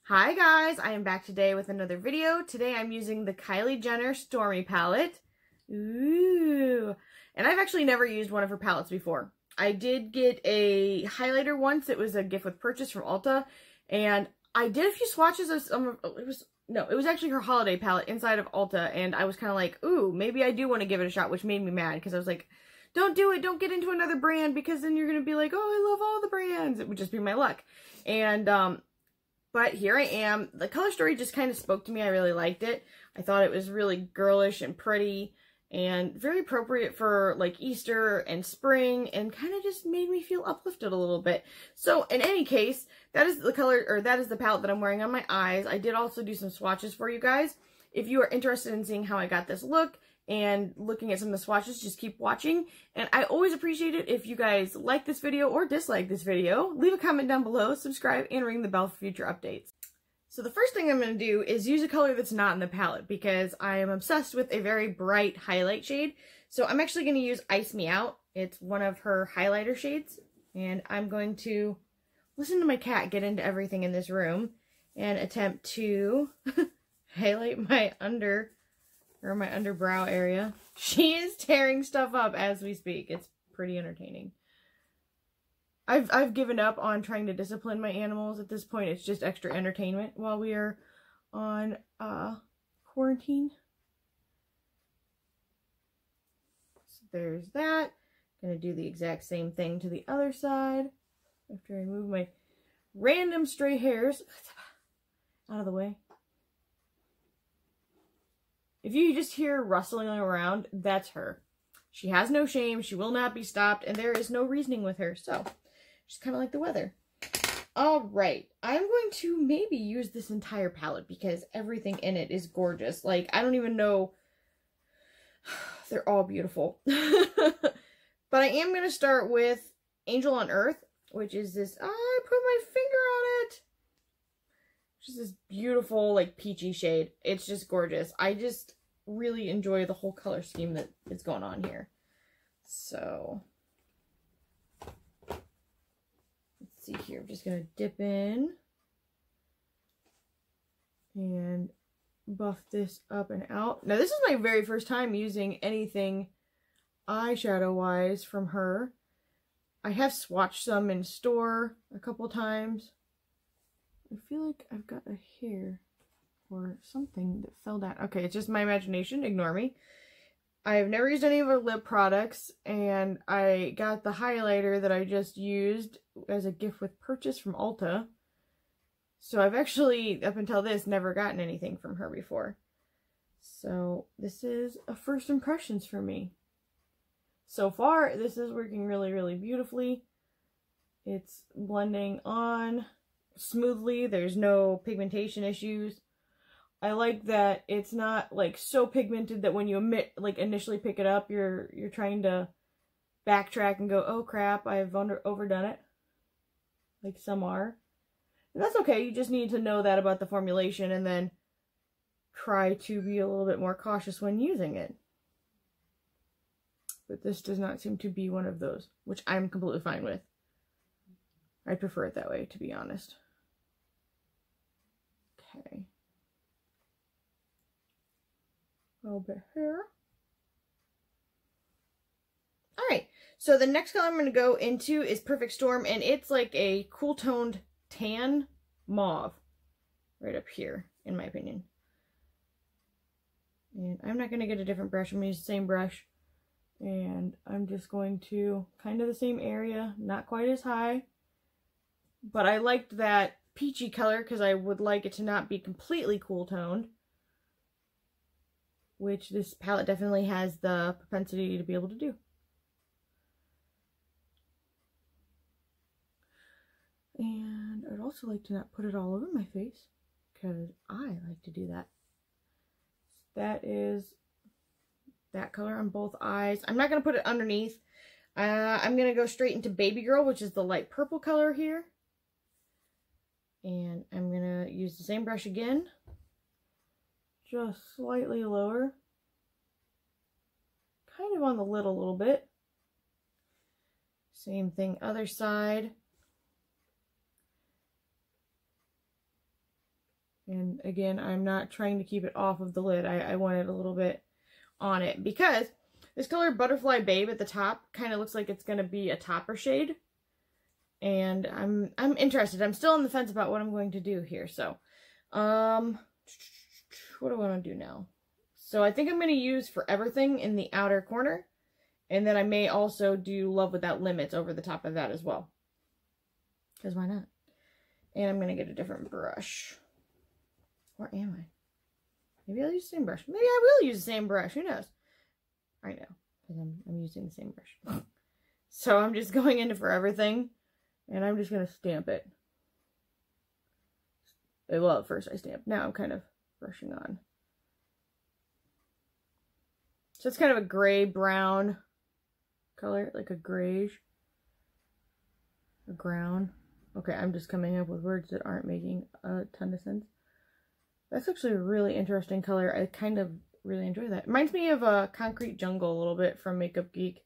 Hi guys, I am back today with another video. Today I'm using the Kylie Jenner Stormi Palette. Ooh. And I've actually never used one of her palettes before. I did get a highlighter once. It was a gift with purchase from Ulta. And I did a few swatches of some of, it was actually her holiday palette inside of Ulta. And I was kind of like, ooh, maybe I do want to give it a shot, which made me mad because I was like, don't do it. Don't get into another brand because then you're going to be like, oh, I love all the brands. It would just be my luck. And, but here I am. The color story just kind of spoke to me. I really liked it. I thought it was really girlish and pretty and very appropriate for like Easter and spring and kind of just made me feel uplifted a little bit. So in any case, that is the color, or that is the palette that I'm wearing on my eyes. I did also do some swatches for you guys. If you are interested in seeing how I got this look and looking at some of the swatches, just keep watching. And I always appreciate it if you guys like this video or dislike this video. Leave a comment down below, subscribe, and ring the bell for future updates. So the first thing I'm going to do is use a color that's not in the palette because I am obsessed with a very bright highlight shade. So I'm actually going to use Ice Me Out. It's one of her highlighter shades. And I'm going to listen to my cat get into everything in this room and attempt to highlight my my underbrow area. She is tearing stuff up as we speak. It's pretty entertaining. I've given up on trying to discipline my animals at this point. It's just extra entertainment while we are on quarantine. So there's that. Gonna do the exact same thing to the other side after I move my random stray hairs out of the way. If you just hear rustling around, that's her. She has no shame, she will not be stopped, and there is no reasoning with her, so she's kind of like the weather. Alright, I'm going to maybe use this entire palette because everything in it is gorgeous. Like, I don't even know. They're all beautiful. But I am going to start with Angel on Earth, which is this, I put my finger on it. Just this beautiful, like, peachy shade. It's just gorgeous. I just really enjoy the whole color scheme that is going on here. So, let's see here. I'm just going to dip in and buff this up and out. Now, this is my very first time using anything eyeshadow-wise from her. I have swatched some in store a couple times. I feel like I've got a hair or something that fell down. Okay, it's just my imagination. Ignore me. I've never used any of her lip products, and I got the highlighter that I just used as a gift with purchase from Ulta. So I've actually, up until this, never gotten anything from her before. So this is a first impressions for me. So far, this is working really, really beautifully. It's blending on smoothly. There's no pigmentation issues. I like that it's not like so pigmented that when you initially pick it up, you're trying to backtrack and go, oh crap, I've overdone it. Like some are. And that's okay. You just need to know that about the formulation and then try to be a little bit more cautious when using it. But this does not seem to be one of those, which I'm completely fine with. I prefer it that way, to be honest. Okay. A little bit here. Alright, so the next color I'm going to go into is Perfect Storm, and it's like a cool toned tan mauve. Right up here, in my opinion. And I'm not going to get a different brush. I'm going to use the same brush. And I'm just going to kind of the same area, not quite as high. But I liked that peachy color because I would like it to not be completely cool toned. Which this palette definitely has the propensity to be able to do. And I'd also like to not put it all over my face because I like to do that. That is that color on both eyes. I'm not going to put it underneath. I'm going to go straight into Baby Girl, which is the light purple color here. And I'm going to use the same brush again. Just slightly lower. Kind of on the lid a little bit. Same thing, other side. And again, I'm not trying to keep it off of the lid. I want it a little bit on it because this color Butterfly Babe at the top kind of looks like it's going to be a topper shade. And I'm interested. I'm still on the fence about what I'm going to do here. So, what do I want to do now? So I think I'm going to use For Everything in the outer corner. And then I may also do Love Without Limits over the top of that as well. Because why not? And I'm going to get a different brush. Where am I? Maybe I'll use the same brush. Maybe I will use the same brush. Who knows? I know. Because I'm using the same brush. So I'm just going into For Everything. And I'm just going to stamp it. Well, at first I stamped. Now I'm kind of brushing on. So it's kind of a gray-brown color. Like a grayish. A brown. Okay, I'm just coming up with words that aren't making a ton of sense. That's actually a really interesting color. I kind of really enjoy that. It reminds me of a Concrete Jungle a little bit from Makeup Geek.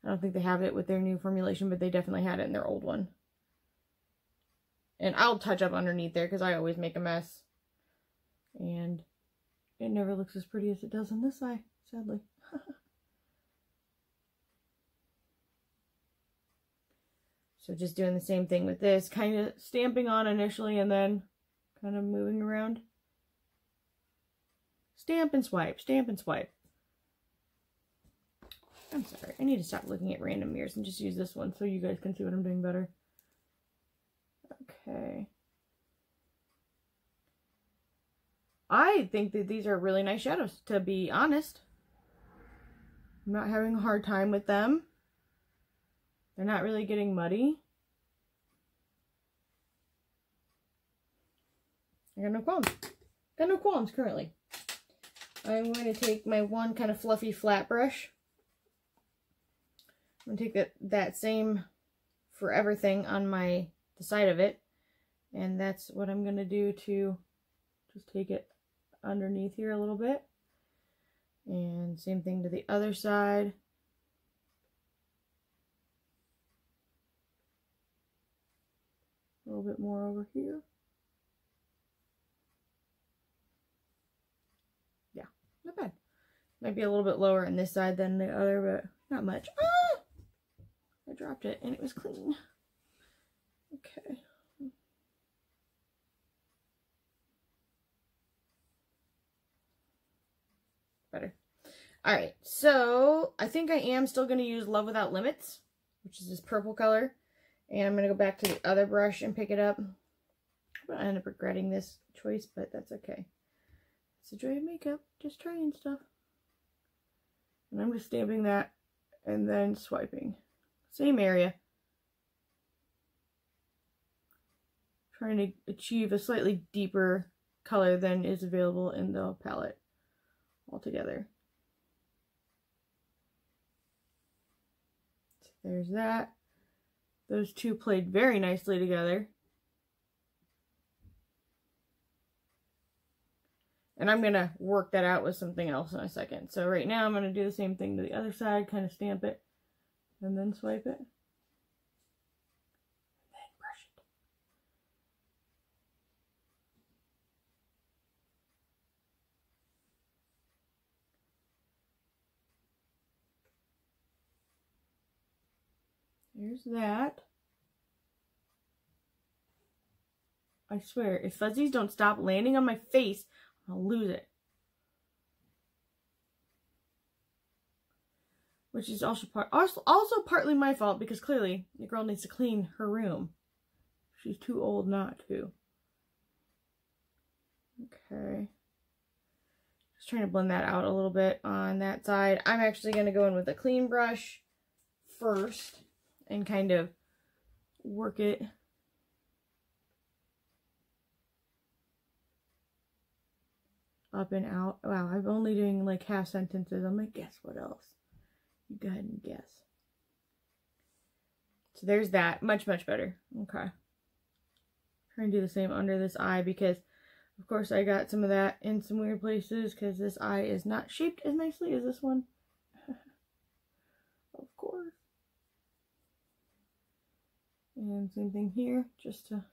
I don't think they have it with their new formulation, but they definitely had it in their old one. And I'll touch up underneath there because I always make a mess. And it never looks as pretty as it does on this side, sadly. So just doing the same thing with this, kind of stamping on initially and then kind of moving around. Stamp and swipe, stamp and swipe. I'm sorry, I need to stop looking at random mirrors and just use this one so you guys can see what I'm doing better. Okay. I think that these are really nice shadows, to be honest. I'm not having a hard time with them. They're not really getting muddy. I got no qualms. Got no qualms currently. I'm going to take my one kind of fluffy flat brush. I'm going to take that same For Everything on the side of it. And that's what I'm going to do to just take it underneath here a little bit. And same thing to the other side. A little bit more over here. Yeah, not bad. Might be a little bit lower on this side than the other, but not much. Ah! I dropped it and it was clean. Okay. Better. Alright, so I think I am still going to use Love Without Limits, which is this purple color. And I'm going to go back to the other brush and pick it up. I end up regretting this choice, but that's okay. It's the joy of makeup. Just trying stuff. And I'm just stamping that and then swiping. Same area. Trying to achieve a slightly deeper color than is available in the palette altogether. So there's that. Those two played very nicely together. And I'm going to work that out with something else in a second. So right now I'm going to do the same thing to the other side, kind of stamp it, and then swipe it. And then brush it. There's that. I swear, if fuzzies don't stop landing on my face, I'll lose it. Which is also partly my fault because clearly the girl needs to clean her room. She's too old not to. Okay. Just trying to blend that out a little bit on that side. I'm actually going to go in with a clean brush first and kind of work it up and out. Wow, I'm only doing like half sentences. I'm like, guess what else? You go ahead and guess. So there's that. Much, much better. Okay. Try and do the same under this eye because, of course, I got some of that in some weird places because this eye is not shaped as nicely as this one. Of course. And same thing here, just to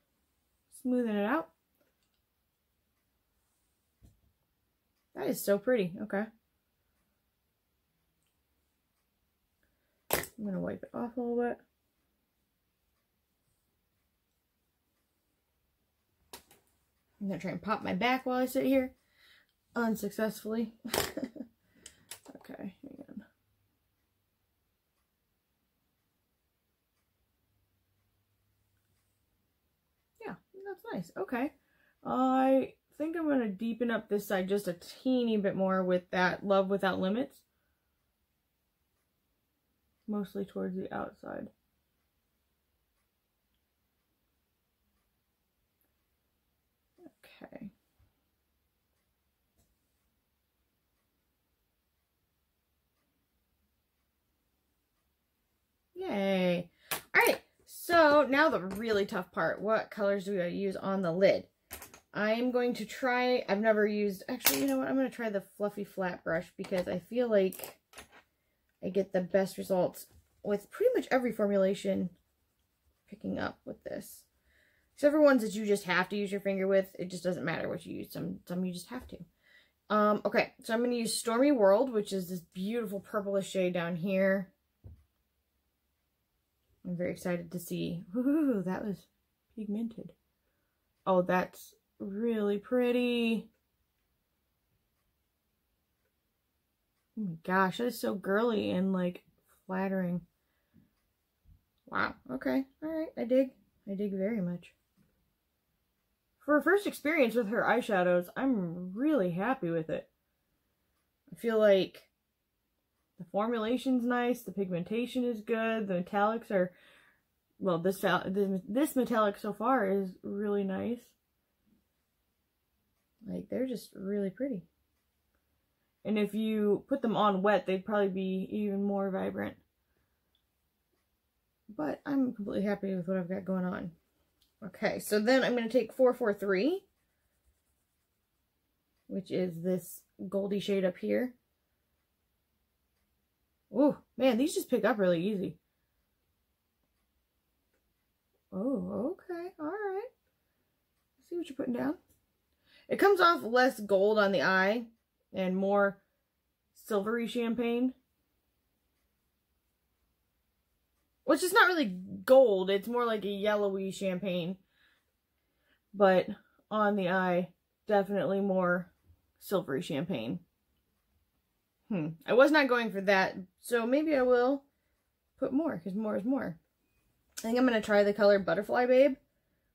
smoothing it out. That is so pretty. Okay. I'm going to wipe it off a little bit. I'm going to try and pop my back while I sit here. Unsuccessfully. Okay, hang on. Yeah, that's nice. Okay. I think I'm going to deepen up this side just a teeny bit more with that Love Without Limits. Mostly towards the outside. Okay. Yay. Alright, so now the really tough part. What colors do I use on the lid? I'm going to try, I've never used, actually, you know what? I'm going to try the fluffy flat brush because I feel like I get the best results with pretty much every formulation picking up with this. Except for ones that you just have to use your finger with. It just doesn't matter what you use. Some you just have to. Okay, so I'm going to use Stormy World, which is this beautiful purplish shade down here. I'm very excited to see. Ooh, that was pigmented. Oh, that's really pretty. Oh my gosh, that is so girly and like flattering. Wow, okay, alright, I dig very much. For a first experience with her eyeshadows, I'm really happy with it. I feel like the formulation's nice, the pigmentation is good, the metallics are, well, this metallic so far is really nice. Like, they're just really pretty. And if you put them on wet, they'd probably be even more vibrant. But I'm completely happy with what I've got going on. Okay, so then I'm going to take 443, which is this goldy shade up here. Oh, man, these just pick up really easy. Oh, okay, alright. See what you're putting down. It comes off less gold on the eye and more silvery champagne. Which is not really gold, it's more like a yellowy champagne. But on the eye, definitely more silvery champagne. I was not going for that, so maybe I will put more, because more is more. I think I'm going to try the color Butterfly Babe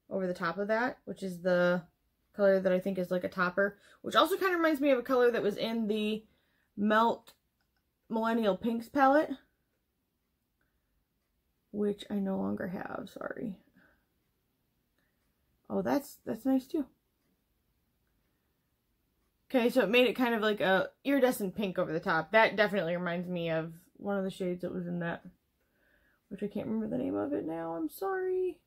over the top of that, which is the color that I think is like a topper, which also kind of reminds me of a color that was in the Melt Millennial Pinks palette, which I no longer have, sorry. Oh, that's nice too. Okay, so it made it kind of like a iridescent pink over the top. That definitely reminds me of one of the shades that was in that, which I can't remember the name of it now. I'm sorry.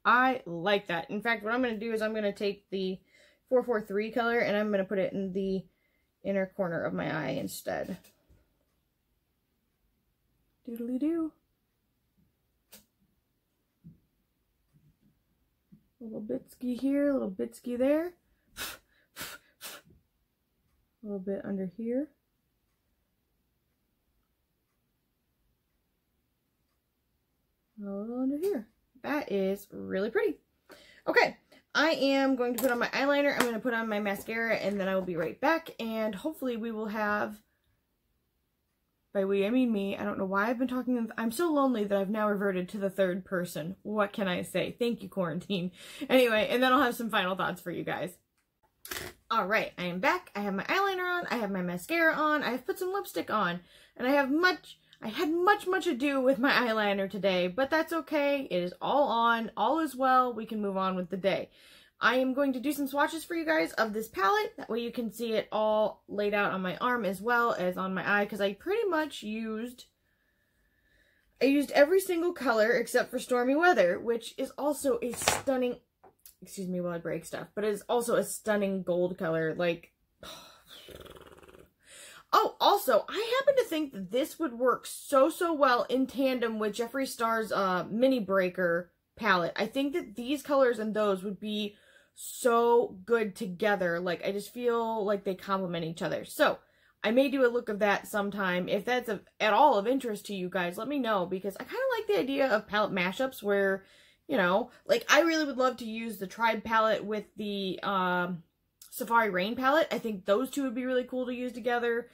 I like that. In fact, what I'm going to do is I'm going to take the 443 color and I'm going to put it in the inner corner of my eye instead. Doodly-doo. A little bitsky here, a little bitsky there. A little bit under here. A little under here. That is really pretty. Okay, I am going to put on my eyeliner. I'm going to put on my mascara and then I will be right back. And hopefully we will have, by we I mean me, I don't know why I've been talking, I'm so lonely that I've now reverted to the third person. What can I say? Thank you, quarantine. Anyway, and then I'll have some final thoughts for you guys. Alright, I am back. I have my eyeliner on, I have my mascara on, I have put some lipstick on, and I had much ado with my eyeliner today, but that's okay. It is all on, all is well, we can move on with the day. I am going to do some swatches for you guys of this palette. That way you can see it all laid out on my arm as well as on my eye, because I pretty much used every single color except for Stormy Weather, which is also a stunning, excuse me while I break stuff, but it is also a stunning gold color. Like, Oh, also, I happen to think that this would work so well in tandem with Jeffree Star's Mini Breaker palette. I think that these colors and those would be so good together. Like, I just feel like they complement each other. So, I may do a look of that sometime. If that's at all of interest to you guys, let me know, because I kind of like the idea of palette mashups where, you know, like, I really would love to use the Tribe palette with the Safari Rain palette. I think those two would be really cool to use together.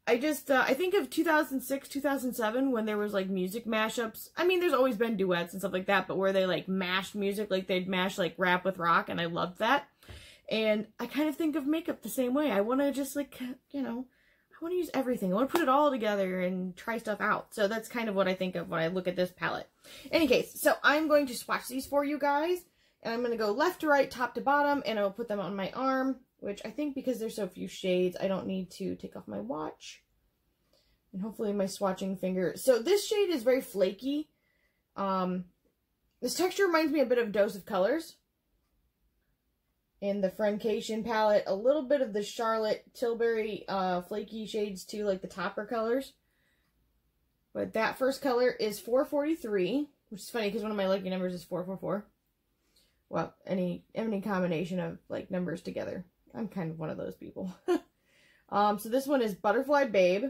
I think of 2006, 2007 when there was like music mashups. I mean, there's always been duets and stuff like that, but where they like mashed music, like they'd mash like rap with rock, and I loved that. And I kind of think of makeup the same way. I want to just like, you know, I want to use everything. I want to put it all together and try stuff out. So that's kind of what I think of when I look at this palette. In any case, so I'm going to swatch these for you guys. And I'm going to go left to right, top to bottom, and I'll put them on my arm, which I think because there's so few shades, I don't need to take off my watch. And hopefully my swatching finger. So this shade is very flaky. This texture reminds me a bit of Dose of Colors. In the Friendcation palette, a little bit of the Charlotte Tilbury flaky shades too, like the topper colors. But that first color is 443, which is funny because one of my lucky numbers is 444. Well, any combination of like numbers together. I'm kind of one of those people. So this one is Butterfly Babe.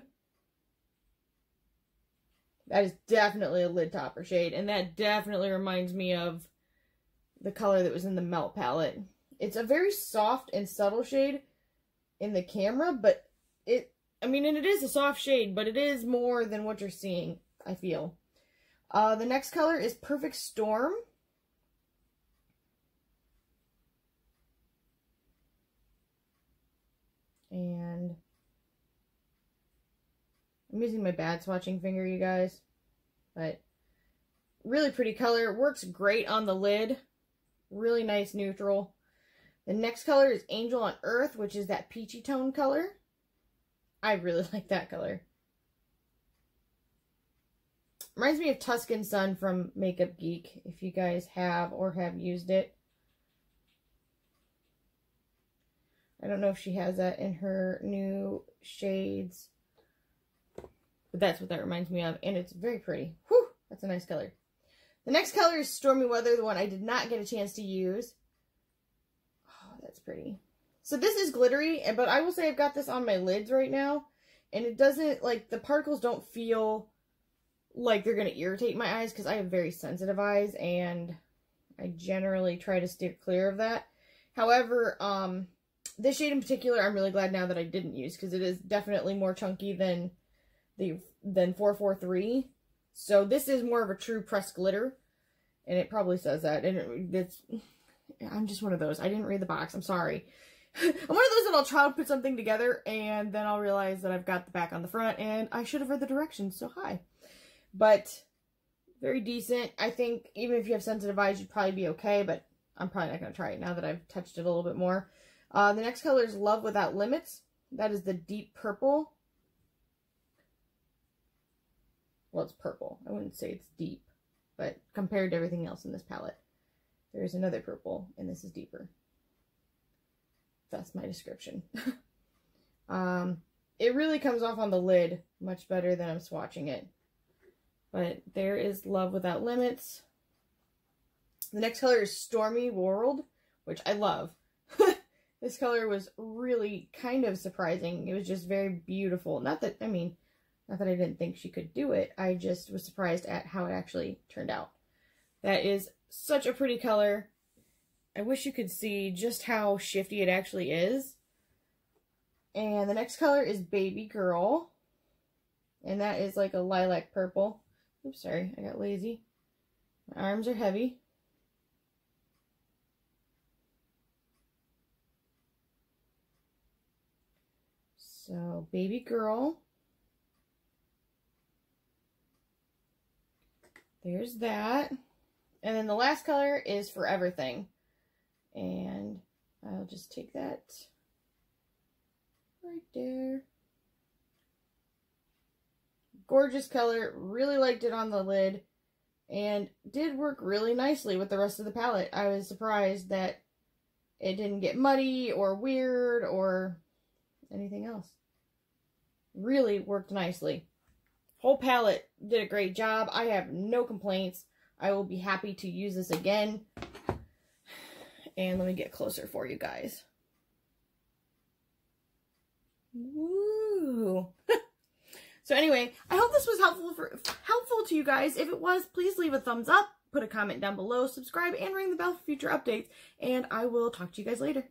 That is definitely a lid topper shade, and that definitely reminds me of the color that was in the Melt palette. It's a very soft and subtle shade in the camera, but and it is a soft shade, but it is more than what you're seeing, I feel. The next color is Perfect Storm. And I'm using my bad swatching finger, you guys. But really pretty color. Works great on the lid. Really nice neutral. The next color is Angel on Earth, which is that peachy tone color. I really like that color. Reminds me of Tuscan Sun from Makeup Geek, if you guys have or have used it. I don't know if she has that in her new shades. But that's what that reminds me of. And it's very pretty. Whew! That's a nice color. The next color is Stormy Weather, the one I did not get a chance to use. Oh, that's pretty. So this is glittery, but I will say I've got this on my lids right now. And it doesn't, like, the particles don't feel like they're going to irritate my eyes because I have very sensitive eyes. And I generally try to steer clear of that. However, this shade in particular, I'm really glad now that I didn't use because it is definitely more chunky than 443. So this is more of a true pressed glitter, and it probably says that. And I'm just one of those. I didn't read the box. I'm sorry. I'm one of those that I'll try to put something together, and then I'll realize that I've got the back on the front, and I should have read the directions. So hi, but very decent. I think even if you have sensitive eyes, you'd probably be okay. But I'm probably not going to try it now that I've touched it a little bit more. The next color is Love Without Limits. That is the deep purple. Well, it's purple. I wouldn't say it's deep, but compared to everything else in this palette, there's another purple, and this is deeper. That's my description. It really comes off on the lid much better than I'm swatching it. But there is Love Without Limits. The next color is Stormy World, which I love. This color was really kind of surprising. It was just very beautiful. Not that I didn't think she could do it. I just was surprised at how it actually turned out. That is such a pretty color. I wish you could see just how shifty it actually is. And the next color is Baby Girl. And that is like a lilac purple. Oops, sorry, I got lazy. My arms are heavy. So, Baby Girl. There's that. And then the last color is For Everything. And I'll just take that right there. Gorgeous color. Really liked it on the lid. And did work really nicely with the rest of the palette. I was surprised that it didn't get muddy or weird or anything else. really worked nicely. Whole palette did a great job. I have no complaints. I will be happy to use this again. And let me get closer for you guys. Woo! So anyway, I hope this was helpful to you guys. If it was, please leave a thumbs up, put a comment down below, subscribe, and ring the bell for future updates. And I will talk to you guys later.